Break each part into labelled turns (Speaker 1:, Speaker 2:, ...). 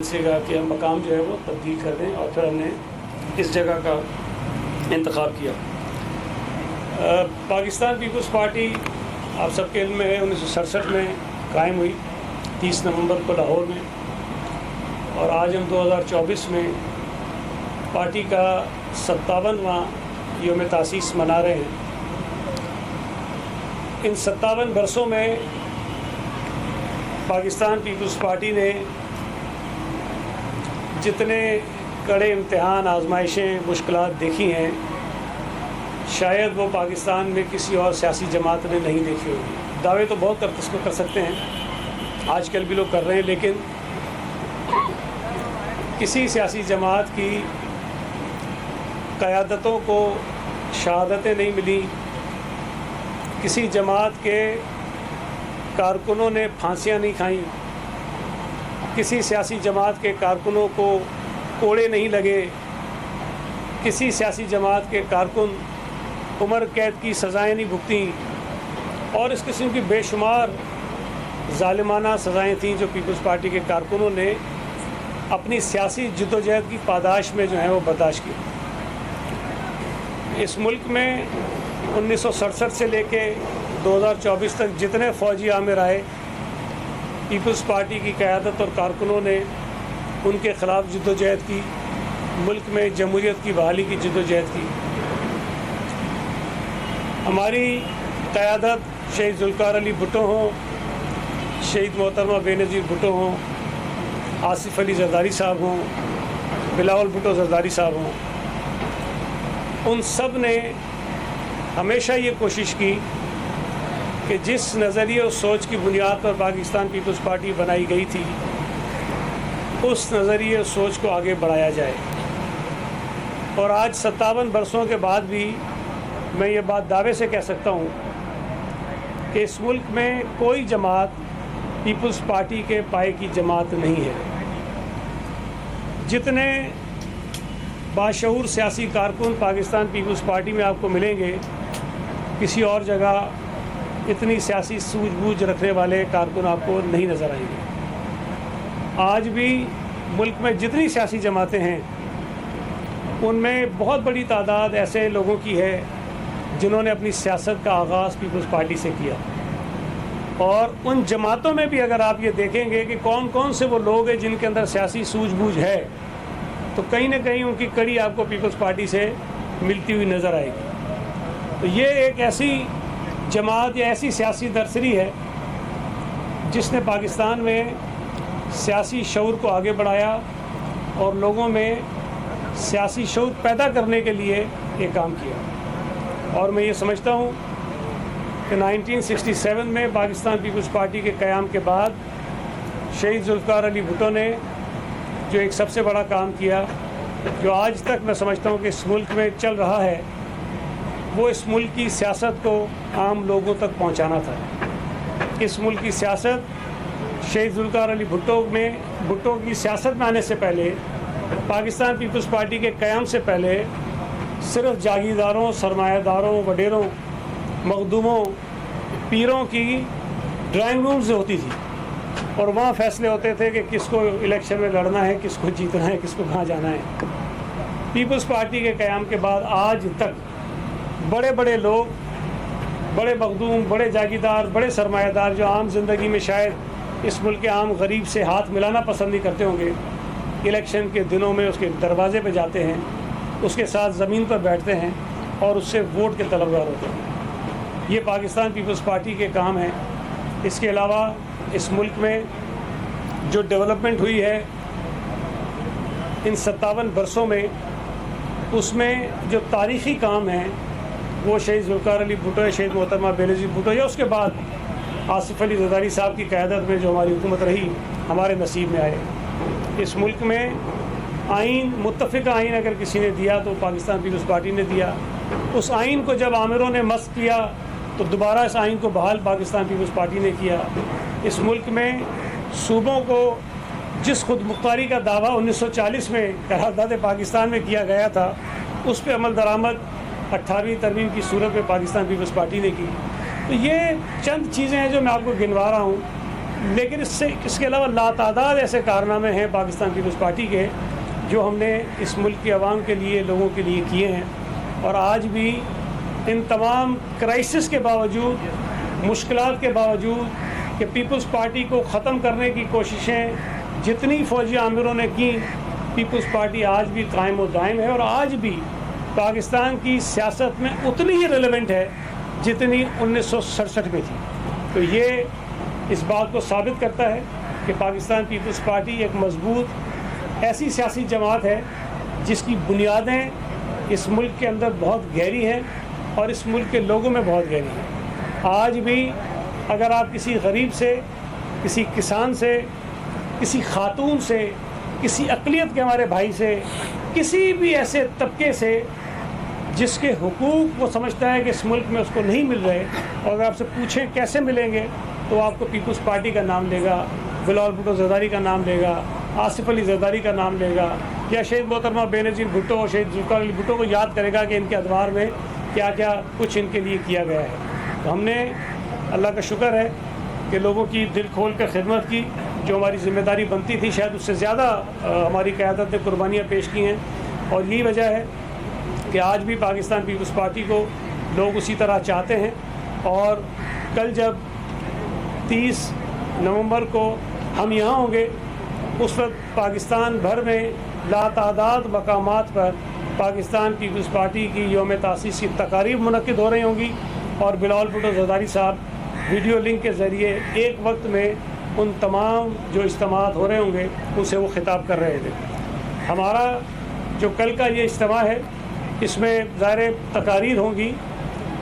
Speaker 1: سے کہا کہ ہم مقام جو ہے وہ تبدیل کر دیں اور پھر ہم نے اس جگہ کا انتخاب کیا۔ پاکستان پیپلز پارٹی آپ سب کے علم میں ہے 1967 میں قائم ہوئی 30 نومبر کو لاہور میں، اور آج ہم 2024 میں پارٹی کا 57واں یوم تاسیس منا رہے ہیں۔ ان 57 برسوں میں پاکستان پیپلز پارٹی نے جتنے کڑے امتحان، آزمائشیں، مشکلات دیکھی ہیں، شاید وہ پاکستان میں کسی اور سیاسی جماعت نے نہیں دیکھی ہوگی۔ دعوے تو بہت کر سکتے ہیں، آج کل بھی لوگ کر رہے ہیں، لیکن کسی سیاسی جماعت کی قیادتوں کو شہادتیں نہیں ملی، کسی جماعت کے کارکنوں نے پھانسیاں نہیں کھائیں، کسی سیاسی جماعت کے کارکنوں کو کوڑے نہیں لگے، کسی سیاسی جماعت کے کارکن عمر قید کی سزائیں نہیں بھگتیں، اور اس قسم کی بے شمار ظالمانہ سزائیں تھیں جو پیپلز پارٹی کے کارکنوں نے اپنی سیاسی جدوجہد کی پاداش میں جو ہیں وہ برداشت کی۔ اس ملک میں 1967 سے لے کے 2024 تک جتنے فوجی عامر آئے، پیپلز پارٹی کی قیادت اور کارکنوں نے ان کے خلاف جدوجہد کی، ملک میں جمہوریت کی بحالی کی جدوجہد کی۔ ہماری قیادت شہید ذوالفقار علی بھٹو ہوں، شہید محترمہ بے نظیر بھٹو ہوں، آصف علی زرداری صاحب ہوں، بلاول بھٹو زرداری صاحب ہوں، ان سب نے ہمیشہ یہ کوشش کی کہ جس نظریے اور سوچ کی بنیاد پر پاکستان پیپلز پارٹی بنائی گئی تھی، اس نظریے اور سوچ کو آگے بڑھایا جائے۔ اور آج 57 برسوں کے بعد بھی میں یہ بات دعوے سے کہہ سکتا ہوں کہ اس ملک میں کوئی جماعت پیپلز پارٹی کے پائے کی جماعت نہیں ہے۔ جتنے باشعور سیاسی کارکن پاکستان پیپلز پارٹی میں آپ کو ملیں گے، کسی اور جگہ اتنی سیاسی سوجھ بوجھ رکھنے والے کارکن آپ کو نہیں نظر آئیں گے۔ آج بھی ملک میں جتنی سیاسی جماعتیں ہیں، ان میں بہت بڑی تعداد ایسے لوگوں کی ہے جنہوں نے اپنی سیاست کا آغاز پیپلز پارٹی سے کیا۔ اور ان جماعتوں میں بھی اگر آپ یہ دیکھیں گے کہ کون کون سے وہ لوگ ہیں جن کے اندر سیاسی سوجھ بوجھ ہے، تو کہیں نہ کہیں ان کی کڑی آپ کو پیپلز پارٹی سے ملتی ہوئی نظر آئے گی۔ تو یہ ایک ایسی جماعت یا ایسی سیاسی نرسری ہے جس نے پاکستان میں سیاسی شعور کو آگے بڑھایا اور لوگوں میں سیاسی شعور پیدا کرنے کے لیے یہ کام کیا۔ اور میں یہ سمجھتا ہوں کہ 1967 میں پاکستان پیپلز پارٹی کے قیام کے بعد شہید ذوالفقار علی بھٹو نے جو ایک سب سے بڑا کام کیا، جو آج تک میں سمجھتا ہوں کہ اس ملک میں چل رہا ہے، وہ اس ملک کی سیاست کو عام لوگوں تک پہنچانا تھا۔ اس ملک کی سیاست شہید ذوالفقار علی بھٹو کی سیاست میں آنے سے پہلے، پاکستان پیپلز پارٹی کے قیام سے پہلے صرف جاگیرداروں، سرمایہ داروں، وڈیروں، مخدوموں، پیروں کی ڈرائنگ رومز ہوتی تھی، اور وہاں فیصلے ہوتے تھے کہ کس کو الیکشن میں لڑنا ہے، کس کو جیتنا ہے، کس کو کہاں جانا ہے۔ پیپلز پارٹی کے قیام کے بعد آج تک بڑے بڑے لوگ، بڑے مخدوم، بڑے جاگیردار، بڑے سرمایہ دار جو عام زندگی میں شاید اس ملک کے عام غریب سے ہاتھ ملانا پسند نہیں کرتے ہوں گے، الیکشن کے دنوں میں اس کے دروازے پہ جاتے ہیں، اس کے ساتھ زمین پر بیٹھتے ہیں اور اس سے ووٹ کے طلبگار ہوتے ہیں۔ یہ پاکستان پیپلز پارٹی کے کام ہیں۔ اس کے علاوہ اس ملک میں جو ڈیولپمنٹ ہوئی ہے ان 57 برسوں میں، اس میں جو تاریخی کام ہیں وہ شہید ذوالفقار علی بھٹو، شہید محترمہ بے نظیر بھٹو، یا اس کے بعد آصف علی زرداری صاحب کی قیادت میں جو ہماری حکومت رہی، ہمارے نصیب میں آئے۔ اس ملک میں آئین، متفقہ آئین اگر کسی نے دیا تو پاکستان پیپلز پارٹی نے دیا۔ اس آئین کو جب عامروں نے مسخ کیا تو دوبارہ اس آئین کو بحال پاکستان پیپلز پارٹی نے کیا۔ اس ملک میں صوبوں کو جس خود مختاری کا دعویٰ 1940 میں قرارداد پاکستان میں کیا گیا تھا، اس پہ عمل درآمد 18ویں ترمیم کی صورت میں پاکستان پیپلز پارٹی نے کی۔ تو یہ چند چیزیں ہیں جو میں آپ کو گنوا رہا ہوں لیکن اس کے علاوہ لاتعداد ایسے کارنامے ہیں پاکستان پیپلز پارٹی کے جو ہم نے اس ملک کے عوام کے لیے، لوگوں کے لیے کیے ہیں، اور آج بھی ان تمام کرائسس کے باوجود، مشکلات کے باوجود کہ پیپلز پارٹی کو ختم کرنے کی کوششیں جتنی فوجی عامروں نے کی، پیپلز پارٹی آج بھی قائم و دائم ہے، اور آج بھی پاکستان کی سیاست میں اتنی ہی ریلیونٹ ہے جتنی 1967 میں تھی۔ تو یہ اس بات کو ثابت کرتا ہے کہ پاکستان پیپلز پارٹی ایک مضبوط ایسی سیاسی جماعت ہے جس کی بنیادیں اس ملک کے اندر بہت گہری ہیں اور اس ملک کے لوگوں میں بہت گہری ہیں۔ آج بھی اگر آپ کسی غریب سے، کسی کسان سے، کسی خاتون سے، کسی اقلیت کے ہمارے بھائی سے، کسی بھی ایسے طبقے سے جس کے حقوق وہ سمجھتا ہے کہ اس ملک میں اس کو نہیں مل رہے، اور اگر آپ سے پوچھیں کیسے ملیں گے تو آپ کو پیپلز پارٹی کا نام لے گا، بلال بھٹو زرداری کا نام لے گا، آصف علی زرداری کا نام لے گا، یا شہید محترمہ بے نظیر بھٹو اور شہید ذوالفقار علی بھٹو کو یاد کرے گا کہ ان کے ادوار میں کیا کیا کچھ ان کے لیے کیا گیا ہے۔ تو ہم نے اللہ کا شکر ہے کہ لوگوں کی دل کھول کر خدمت کی، جو ہماری ذمہ داری بنتی تھی، شاید اس سے زیادہ ہماری قیادت نے قربانیاں پیش کی ہیں، اور یہی وجہ ہے کہ آج بھی پاکستان پیپلز پارٹی کو لوگ اسی طرح چاہتے ہیں۔ اور کل جب 30 نومبر کو ہم یہاں ہوں گے، اس وقت پاکستان بھر میں لاتعداد مقامات پر پاکستان پیپلز پارٹی کی یوم تاسیس کی تقاریب منعقد ہو رہی ہوں گی، اور بلال بھٹو زرداری صاحب ویڈیو لنک کے ذریعے ایک وقت میں ان تمام جو اجتماعات ہو رہے ہوں گے ان سے وہ خطاب کر رہے تھے۔ ہمارا جو کل کا یہ اجتماع ہے، اس میں ظاہر تقاریر ہوں گی،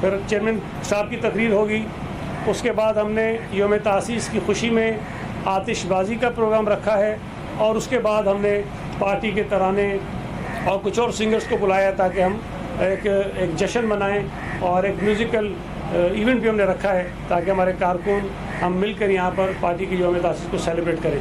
Speaker 1: پھر چیئرمین صاحب کی تقریر ہوگی، اس کے بعد ہم نے یوم تاسیس کی خوشی میں آتش بازی کا پروگرام رکھا ہے، اور اس کے بعد ہم نے پارٹی کے ترانے اور کچھ اور سنگرز کو بلایا تاکہ ہم ایک جشن منائیں، اور ایک میوزیکل ایونٹ بھی ہم نے رکھا ہے تاکہ ہمارے کارکن ہم مل کر یہاں پر پارٹی کی یوم تاسیس کو سیلیبریٹ کریں۔